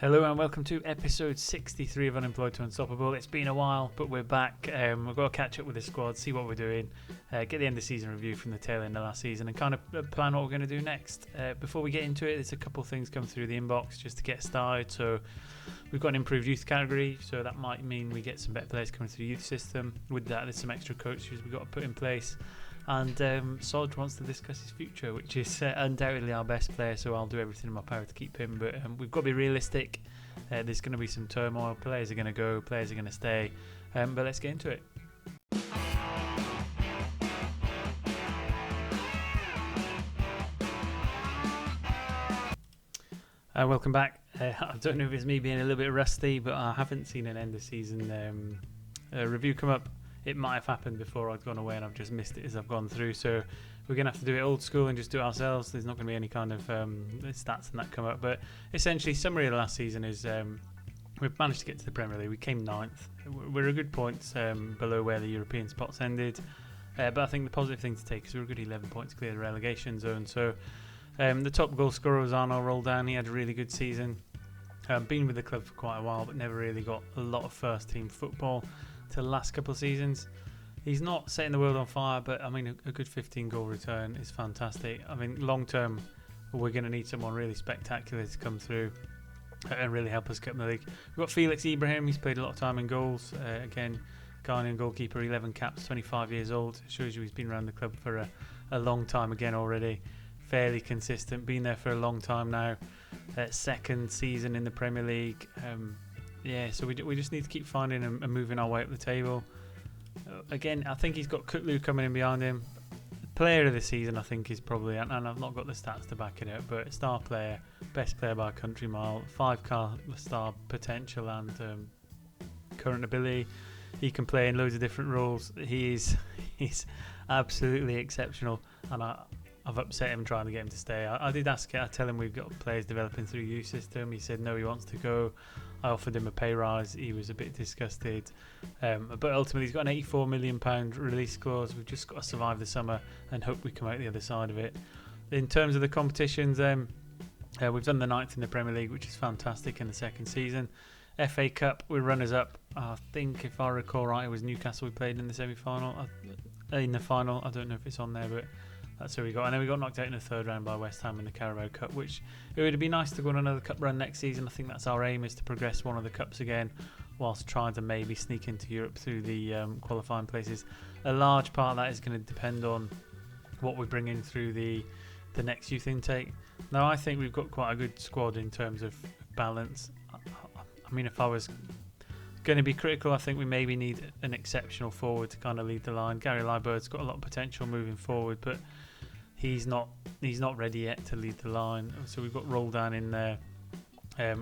Hello and welcome to episode 63 of Unemployed to Unstoppable. It's been a while, but we're back. We've got to catch up with the squad, see what we're doing, get the end of season review from the tail end of last season, and kind of plan what we're going to do next. Before we get into it, there's a couple of things come through the inbox just to get started. So we've got an improved youth category, so that might mean we get some better players coming through the youth system. With that, there's some extra coaches we've got to put in place. And Sod wants to discuss his future, which is undoubtedly our best player, so I'll do everything in my power to keep him. But we've got to be realistic. There's going to be some turmoil. Players are going to go, players are going to stay. But let's get into it. Welcome back. I don't know if it's me being a little bit rusty, but I haven't seen an end of season review come up. It might have happened before I'd gone away and I've just missed it as I've gone through. So we're going to have to do it old school and just do it ourselves. There's not going to be any kind of stats and that come up. But essentially, summary of the last season is we've managed to get to the Premier League. We came 9th. We're a good points below where the European spots ended. But I think the positive thing to take is we're a good 11 points clear of the relegation zone. So the top goal scorer was Arno Roldan. He had a really good season. Been with the club for quite a while, but never really got a lot of first team football to the last couple of seasons. He's not setting the world on fire, but I mean a good 15 goal return is fantastic. I mean long term we're going to need someone really spectacular to come through and really help us get in the league. We've got Felix Ibrahim. He's played a lot of time in goals. Again, Ghanaian goalkeeper, 11 caps, 25 years old. Shows you he's been around the club for a long time again already. Fairly consistent, been there for a long time now. Second season in the Premier League. So we just need to keep finding and moving our way up the table. Again, I think he's got Kutlu coming in behind him. Player of the season, I think, is probably, and I've not got the stats to back it up, but star player, best player by a country mile, 5-star potential and current ability. He can play in loads of different roles. He's absolutely exceptional, and I've upset him trying to get him to stay. I did ask it. I tell him we've got players developing through youth system. He said no, he wants to go. I offered him a pay rise. He was a bit disgusted. But ultimately, he's got an £84 million release clause. We've just got to survive the summer and hope we come out the other side of it. In terms of the competitions, we've done the 9th in the Premier League, which is fantastic in the second season. FA Cup, we're runners-up. I think, if I recall right, it was Newcastle we played in the semi-final. In the final, I don't know if it's on there, but that's who we got. And then we got knocked out in the third round by West Ham in the Carabao Cup, which it would be nice to go on another cup run next season. I think that's our aim, is to progress one of the cups again whilst trying to maybe sneak into Europe through the qualifying places. A large part of that is going to depend on what we bring in through the next youth intake. Now, I think we've got quite a good squad in terms of balance. I mean, if I was going to be critical, I think we maybe need an exceptional forward to kind of lead the line. Gary Lieberd's got a lot of potential moving forward, but he's not ready yet to lead the line. So we've got Roldan in there.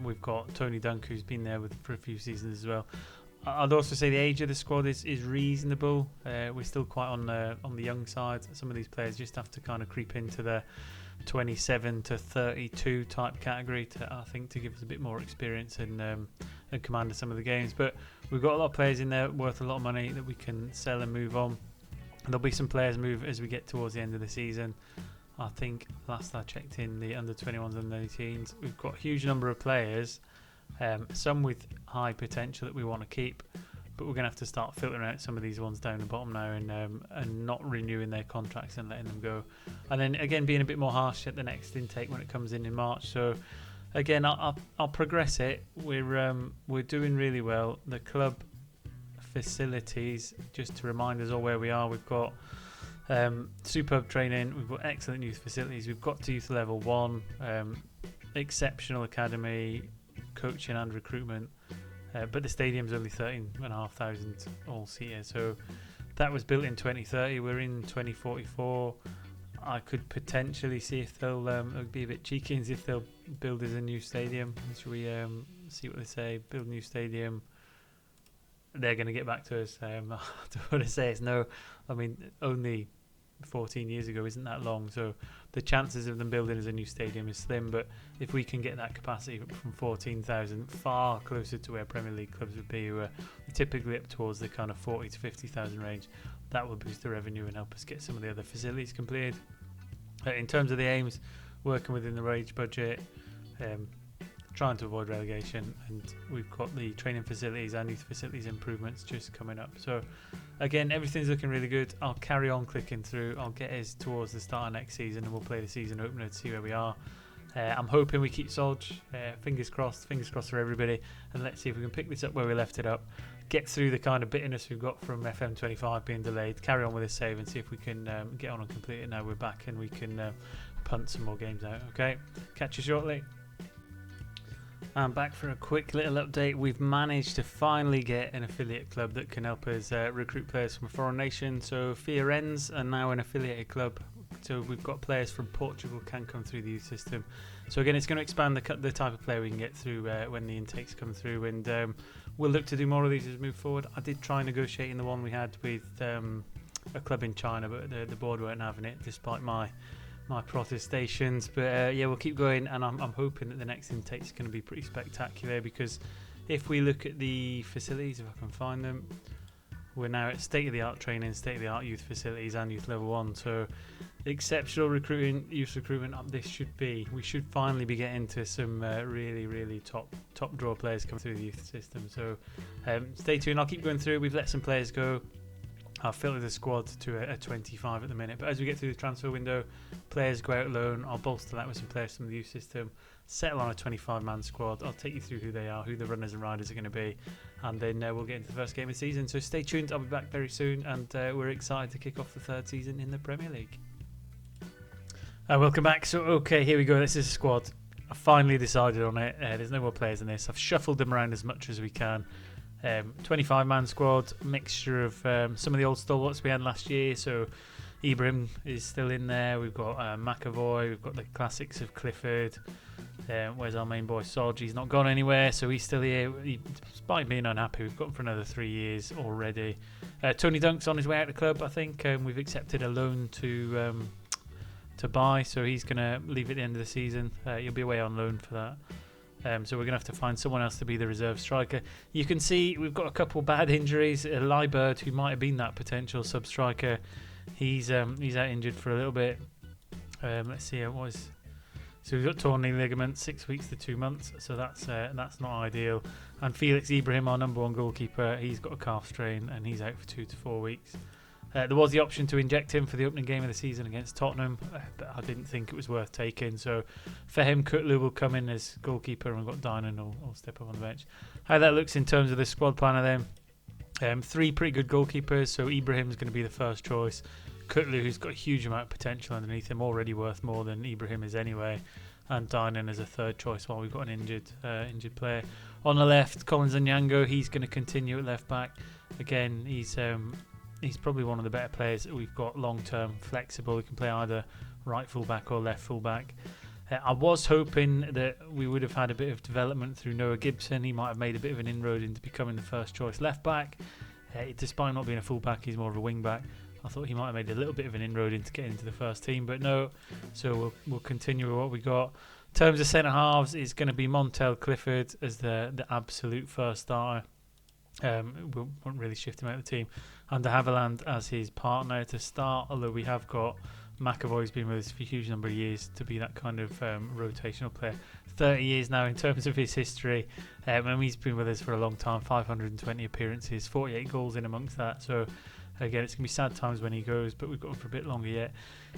We've got Tony Dunk, who's been there for a few seasons as well. I'd also say the age of the squad is reasonable. We're still quite on the young side. Some of these players just have to kind of creep into the 27 to 32 type category to give us a bit more experience and command of some of the games. But we've got a lot of players in there worth a lot of money that we can sell and move on. There'll be some players move as we get towards the end of the season. I think last I checked in the under-21s and under-18s, we've got a huge number of players, some with high potential that we want to keep, but we're going to have to start filtering out some of these ones down the bottom now and not renewing their contracts and letting them go. And then again, being a bit more harsh at the next intake when it comes in March. So again, I'll progress it. We're doing really well. The club facilities, just to remind us all where we are, we've got superb training, we've got excellent youth facilities, we've got to youth level 1, exceptional academy, coaching and recruitment, but the stadium's only 13,500 all seater, so that was built in 2030. We're in 2044. I could potentially see if they'll be a bit cheeky and see if they'll build us a new stadium. Should we see what they say? Build a new stadium. They're going to get back to us. I don't want to say it's no. I mean, only 14 years ago isn't that long, so the chances of them building as a new stadium is slim. But if we can get that capacity from 14,000, far closer to where Premier League clubs would be, who are typically up towards the kind of 40 to 50,000 range, that will boost the revenue and help us get some of the other facilities completed. In terms of the aims, working within the wage budget, trying to avoid relegation, and we've got the training facilities and youth facilities improvements just coming up. So again, everything's looking really good. I'll carry on clicking through. I'll get us towards the start of next season, and we'll play the season opener to see where we are. I'm hoping we keep Soggy. Fingers crossed for everybody, and let's see if we can pick this up where we left it up, get through the kind of bitterness we've got from FM25 being delayed, carry on with this save, and see if we can get on and complete it. Now we're back and we can punt some more games out. Okay, catch you shortly. I'm back for a quick little update. We've managed to finally get an affiliate club that can help us recruit players from a foreign nation. So Fiorenz are now an affiliated club. So we've got players from Portugal can come through the youth system. So again, it's going to expand the type of player we can get through when the intakes come through, and we'll look to do more of these as we move forward. I did try negotiating the one we had with a club in China, but the board weren't having it, despite my protestations. But yeah, we'll keep going, and I'm hoping that the next intake is going to be pretty spectacular, because if we look at the facilities, if I can find them, we're now at state-of-the-art training, state-of-the-art youth facilities and youth level 1. So exceptional recruiting, youth recruitment up this should be. We should finally be getting to some really top draw players come through the youth system. So stay tuned. I'll keep going through. We've let some players go. I've filtered the squad to a 25 at the minute, but as we get through the transfer window, players go out loan. I'll bolster that with some players from the youth system, settle on a 25-man squad. I'll take you through who they are, who the runners and riders are going to be, and then we'll get into the first game of the season. So stay tuned. I'll be back very soon, and we're excited to kick off the third season in the Premier League. Welcome back. So okay, here we go. This is a squad. I finally decided on it. There's no more players in this. I've shuffled them around as much as we can. 25-man squad, mixture of some of the old stalwarts we had last year. So Ibrahim is still in there. We've got McAvoy. We've got the classics of Clifford. Where's our main boy Soggy? He's not gone anywhere, so he's still here. Despite being unhappy, we've got him for another 3 years already. Tony Dunk's on his way out of the club, I think. We've accepted a loan to buy, so he's going to leave at the end of the season. He'll be away on loan for that. So we're going to have to find someone else to be the reserve striker. You can see we've got a couple bad injuries. Liebert, who might have been that potential sub-striker, he's out injured for a little bit. Let's see how it was. So we've got torn knee ligament, 6 weeks to 2 months. So that's not ideal. And Felix Ibrahim, our number one goalkeeper, he's got a calf strain and he's out for 2 to 4 weeks. There was the option to inject him for the opening game of the season against Tottenham, but I didn't think it was worth taking. So for him, Kutlu will come in as goalkeeper, and we've got Dynan will step up on the bench. How that looks in terms of the squad planner then. 3 pretty good goalkeepers, so Ibrahim's going to be the first choice. Kutlu, who's got a huge amount of potential underneath him, already worth more than Ibrahim is anyway. And Dynan as a third choice while we've got an injured player. On the left, Collins Anyango, he's going to continue at left back. Again, he's probably one of the better players that we've got long-term, flexible. He can play either right full-back or left full-back. I was hoping that we would have had a bit of development through Noah Gibson. He might have made a bit of an inroad into becoming the first choice left-back. Despite not being a full-back, he's more of a wing-back. I thought he might have made a little bit of an inroad into getting into the first team, but no. So we'll continue with what we got. In terms of centre-halves, it's going to be Montel Clifford as the absolute first starter. We won't really shift him out of the team. And de Havilland as his partner to start, although we have got McAvoy, who's been with us for a huge number of years, to be that kind of rotational player. 30 years now in terms of his history, and he's been with us for a long time. 520 appearances, 48 goals in amongst that. So again, it's going to be sad times when he goes, but we've got him for a bit longer yet.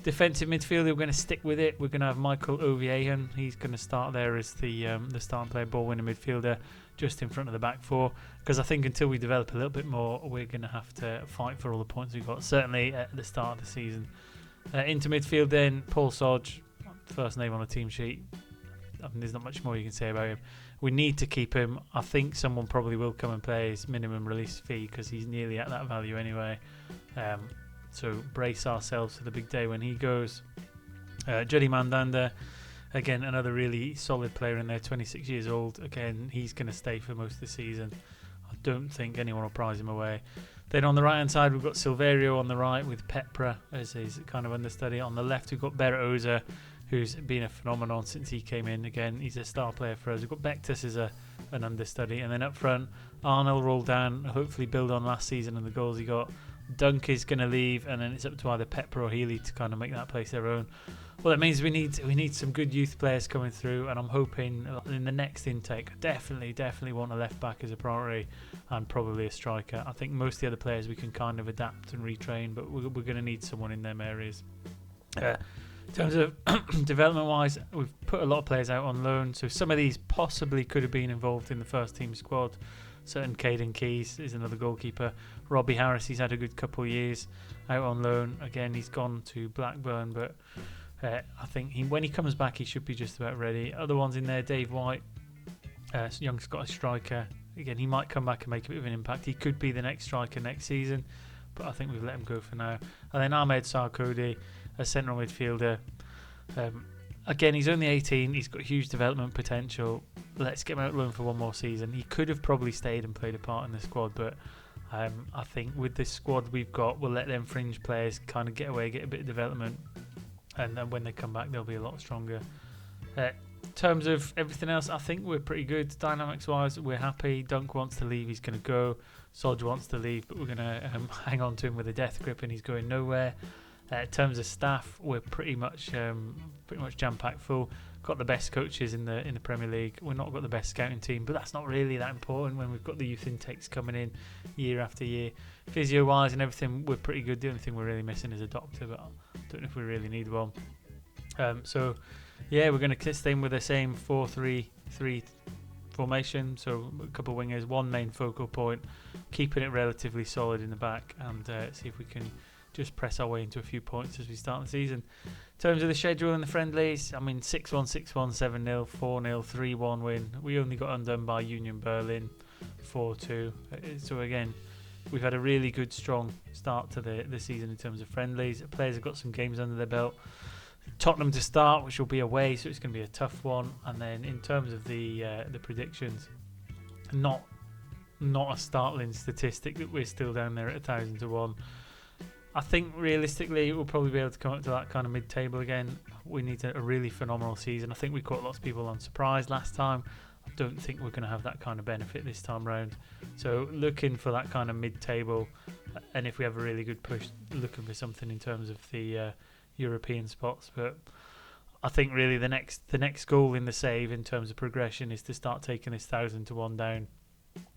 Defensive midfield, we're going to stick with it. We're going to have Michael Oviehan. He's going to start there as the starting player, ball winner midfielder, just in front of the back four, because I think until we develop a little bit more, we're going to have to fight for all the points we've got, certainly at the start of the season. Into midfield then, Paul Soggy, first name on the team sheet. I mean, there's not much more you can say about him. We need to keep him. I think someone probably will come and pay his minimum release fee because he's nearly at that value anyway. So brace ourselves for the big day when he goes. Jody Mandanda, again, another really solid player in there, 26 years old. Again, he's going to stay for most of the season. I don't think anyone will prize him away. Then on the right-hand side, we've got Silverio on the right with Pepra as his kind of understudy. On the left, we've got Berat, who's been a phenomenon since he came in. Again, he's a star player for us. We've got Bektas as an understudy. And then up front, Arnold roll down, hopefully build on last season and the goals he got. Dunk is going to leave, and then it's up to either Pepper or Healy to kind of make that place their own. Well, it means we need some good youth players coming through, and I'm hoping in the next intake, definitely want a left back as a priority, and probably a striker. I think most of the other players we can kind of adapt and retrain, but we're going to need someone in them areas. In terms of development-wise, we've put a lot of players out on loan, so some of these possibly could have been involved in the first team squad. Certain Caden Keys is another goalkeeper. Robbie Harris, he's had a good couple of years out on loan. Again, he's gone to Blackburn, but I think when he comes back, he should be just about ready. Other ones in there, Dave White, young Scottish striker. Again, he might come back and make a bit of an impact. He could be the next striker next season, but I think we've let him go for now. And then Ahmed Sarkodie, a central midfielder. Again, he's only 18. He's got huge development potential. Let's get him out loan for one more season. He could have probably stayed and played a part in the squad, but I think with this squad we've got, we'll let them fringe players kind of get away, get a bit of development, and then when they come back, they'll be a lot stronger. In terms of everything else, I think we're pretty good. Dynamics-wise, we're happy. Dunk wants to leave, he's going to go. Sodge wants to leave, but we're going to hang on to him with a death grip, and he's going nowhere. In terms of staff, we're pretty much jam-packed full. Got the best coaches in the Premier League. We're not got the best scouting team, but that's not really that important when we've got the youth intakes coming in year after year. Physio-wise and everything, we're pretty good. The only thing we're really missing is a doctor, but I don't know if we really need one. So, yeah, we're going to stay with the same 4-3-3 formation. So a couple of wingers, one main focal point, keeping it relatively solid in the back, and see if we can just press our way into a few points as we start the season. In terms of the schedule and the friendlies, I mean 6-1, 6-1, 7-0, 4-0, 3-1 win. We only got undone by Union Berlin 4-2. So again, we've had a really good, strong start to the season in terms of friendlies. The players have got some games under their belt. Tottenham to start, which will be away, so it's going to be a tough one. And then in terms of the predictions, not a startling statistic that we're still down there at 1,000 to 1. I think realistically we'll probably be able to come up to that kind of mid-table again. We need a really phenomenal season. I think we caught lots of people on surprise last time. I don't think we're going to have that kind of benefit this time round. So looking for that kind of mid-table, and if we have a really good push, looking for something in terms of the European spots. But I think really the next goal in the save in terms of progression is to start taking this 1,000 to 1 down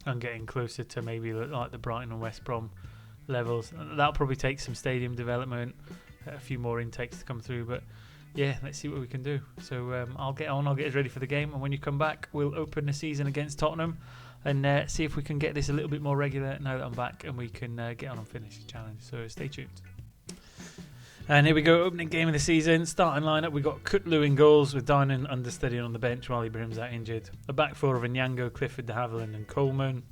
and getting closer to maybe like the Brighton and West Brom levels. That'll probably take some stadium development, a few more intakes to come through, but yeah, let's see what we can do. So I'll get us ready for the game, and when you come back we'll open the season against Tottenham and see if we can get this a little bit more regular now that I'm back, and we can get on and finish the challenge. So stay tuned. And here we go, opening game of the season. Starting lineup, we got Kutlu in goals with Dinan understudying on the bench while Ibrahim's out injured. A back four of Nyango, Clifford, De Havilland and Coleman.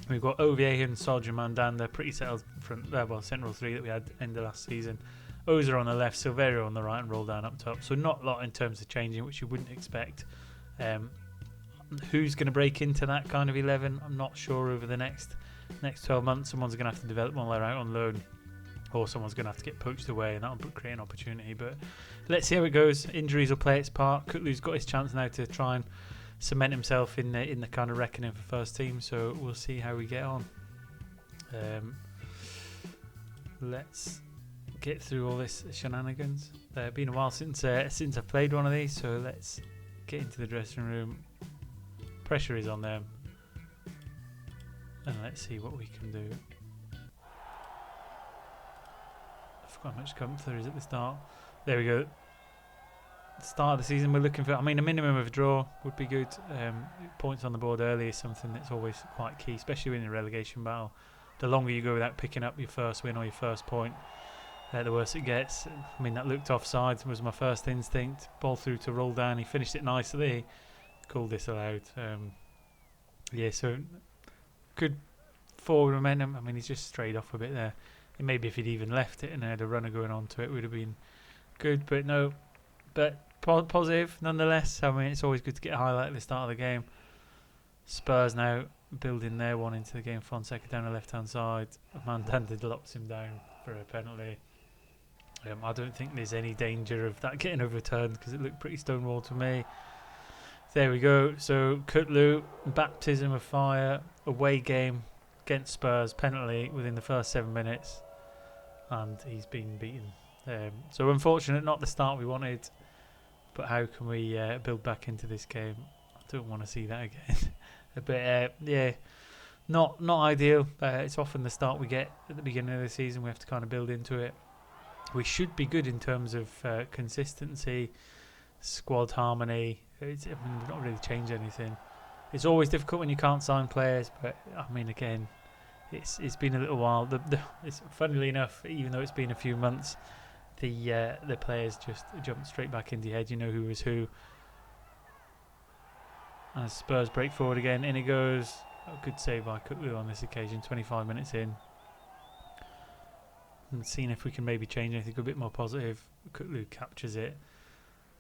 We've got Oviehan, Sodge and Mandanda, pretty settled front, central three that we had end of last season. Ozer on the left, Silverio on the right, and roll down up top. So not a lot in terms of changing, which you wouldn't expect. Who's going to break into that kind of 11? I'm not sure over the next 12 months. Someone's going to have to develop while they're out on loan, or someone's going to have to get poached away, and that'll create an opportunity. But let's see how it goes. Injuries will play its part. Kutlu's got his chance now to try and cement himself in the kind of reckoning for first team, so we'll see how we get on. Let's get through all this shenanigans. Been a while since I've played one of these, so let's get into the dressing room. Pressure is on them, and let's see what we can do. I forgot how much comfort there is at the start. There we go. Start of the season, we're looking for, a minimum of a draw would be good. Points on the board early is something that's always quite key, especially in a relegation battle. The longer you go without picking up your first win or your first point, the worse it gets. That looked offside, was my first instinct. Ball through to roll down, he finished it nicely. Call disallowed. So good forward momentum. He's just strayed off a bit there. And maybe if he'd even left it and had a runner going on to it, would have been good, but no. But positive nonetheless. It's always good to get a highlight at the start of the game. Spurs now building their one into the game. Fonseca down the left hand side. Mandanda locks him down for a penalty. I don't think there's any danger of that getting overturned because it looked pretty stonewalled to me. There we go. So Kutlu, baptism of fire, away game against Spurs, penalty within the first 7 minutes, and he's been beaten. So unfortunate, not the start we wanted. But how can we build back into this game? I don't want to see that again. But yeah, not ideal. It's often the start we get at the beginning of the season. We have to kind of build into it. We should be good in terms of consistency, squad harmony. We've not really changed anything. It's always difficult when you can't sign players, but I mean, again, it's been a little while. It's funnily enough, even though it's been a few months, the players just jumped straight back into your head. You know who was who. As Spurs break forward again, in it goes. Good save by Kutlu on this occasion. 25 minutes in, and seeing if we can maybe change anything a bit more positive. Kutlu captures it,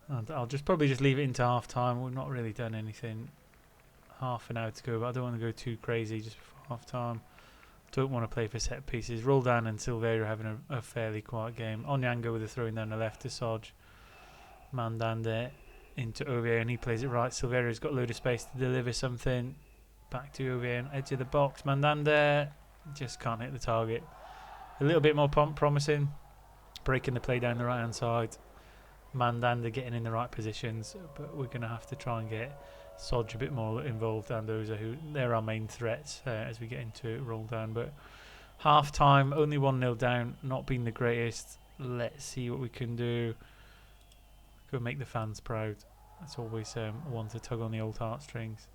and I'll probably just leave it into half time. We've not really done anything. Half an hour to go, but I don't want to go too crazy just before half time. Don't want to play for set pieces. Roldan and Silveira having a fairly quiet game. Onyango with a throw in down the left to Soggy. Mandanda into Ovie, and he plays it right. Silveira's got a load of space to deliver something. Back to Ovie, edge of the box. Mandanda just can't hit the target. A little bit more promising. Breaking the play down the right hand side. Mandanda getting in the right positions, but we're going to have to try and get Soggy a bit more involved, and those are they're our main threats as we get into roll down. But half time, only 1-0 down, not been the greatest. Let's see what we can do. Go make the fans proud. That's always one to tug on the old heartstrings.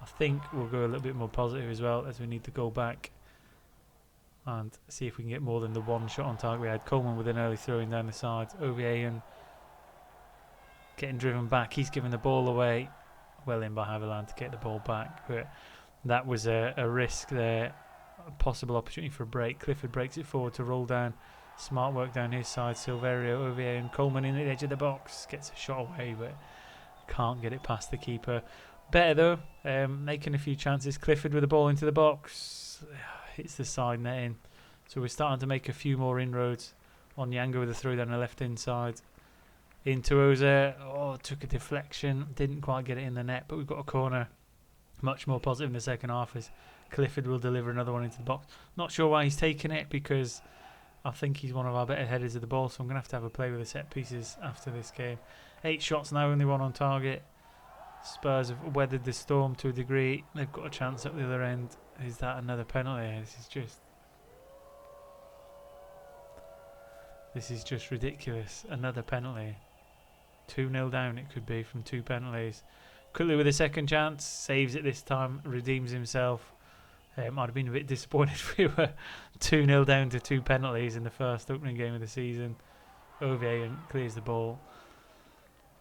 I think we'll go a little bit more positive as well, as we need to go back and see if we can get more than the one shot on target we had. Coleman with an early throwing down the side. Oviean getting driven back. He's giving the ball away. Well in by Haviland to get the ball back, but that was a risk there. A possible opportunity for a break. Clifford breaks it forward to roll down. Smart work down his side. Silverio, Ovier and Coleman in the edge of the box. Gets a shot away, but can't get it past the keeper. Better though, making a few chances. Clifford with the ball into the box. Hits the side netting. So we're starting to make a few more inroads. Onyango with a throw down the left inside. Into Oza, took a deflection, didn't quite get it in the net, but we've got a corner. Much more positive in the second half as Clifford will deliver another one into the box. Not sure why he's taken it, because I think he's one of our better headers of the ball, so I'm going to have a play with the set pieces after this game. 8 shots now, only 1 on target. Spurs have weathered the storm to a degree. They've got a chance at the other end. Is that another penalty? This is just ridiculous. Another penalty. 2-0 down it could be from 2 penalties. Kutlu with a second chance, saves it this time, redeems himself. I'd have been a bit disappointed if we were 2-0 down to 2 penalties in the first opening game of the season. Ovie clears the ball.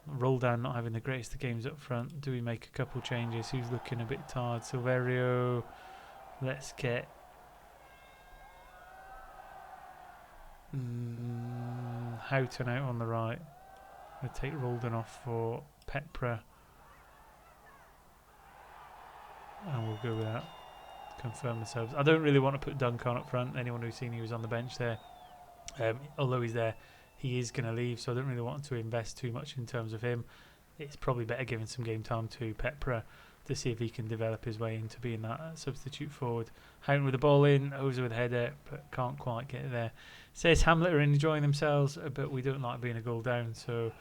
Roldan not having the greatest of games up front. Do we make a couple changes? Who's looking a bit tired? Silverio. Let's get Houghton out on the right. We'll take Roldan off for Pepra, and we'll go with that. Confirm ourselves. I don't really want to put Duncan up front. Anyone who's seen he was on the bench there, although he's there, he is going to leave, so I don't really want to invest too much in terms of him. It's probably better giving some game time to Pepra to see if he can develop his way into being that substitute forward. Houghton with the ball in, Oza with a header, but can't quite get it there. Says Hamlet are enjoying themselves, but we don't like being a goal down, so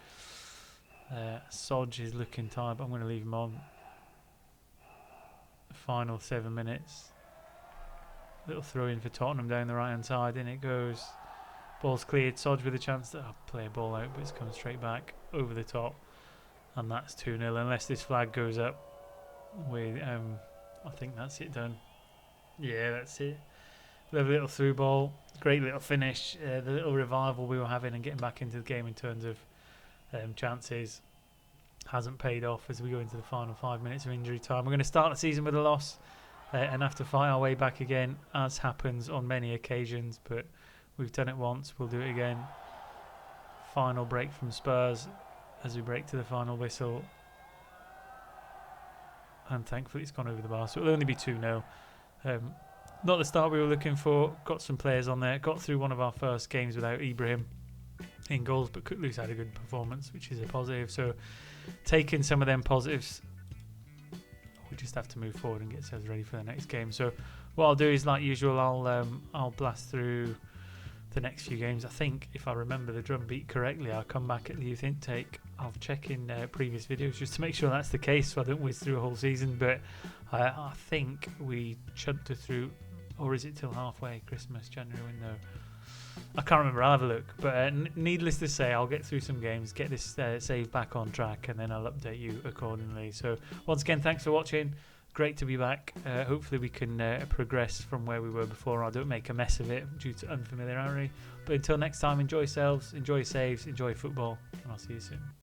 Soggy is looking tired, but I'm going to leave him on. Final 7 minutes. Little throw in for Tottenham down the right hand side, in it goes. Ball's cleared, Soggy with a chance to play a ball out, but it's come straight back over the top, and that's 2-0 unless this flag goes up. I think that's it done. Yeah, that's it. Lovely little through ball, great little finish. The little revival we were having and getting back into the game in terms of chances hasn't paid off as we go into the final 5 minutes of injury time. We're going to start the season with a loss and have to fight our way back again, as happens on many occasions, but we've done it once, we'll do it again. Final break from Spurs as we break to the final whistle, and thankfully it's gone over the bar, so it'll only be 2-0. Not the start we were looking for. Got some players on there. Got through one of our first games without Ibrahim in goals, but Kutlu's had a good performance, which is a positive. So taking some of them positives, we just have to move forward and get ourselves ready for the next game. So what I'll do is, like usual, I'll blast through the next few games. I think if I remember the drum beat correctly, I'll come back at the youth intake. I'll check in previous videos just to make sure that's the case, so I don't whiz through a whole season. But I think we chunked her through, or is it till halfway? Christmas, January window. I can't remember. I'll have a look. But needless to say, I'll get through some games, get this save back on track, and then I'll update you accordingly. So once again, thanks for watching. Great to be back. Hopefully we can progress from where we were before. I don't make a mess of it due to unfamiliarity. But until next time, enjoy yourselves, enjoy saves, enjoy football, and I'll see you soon.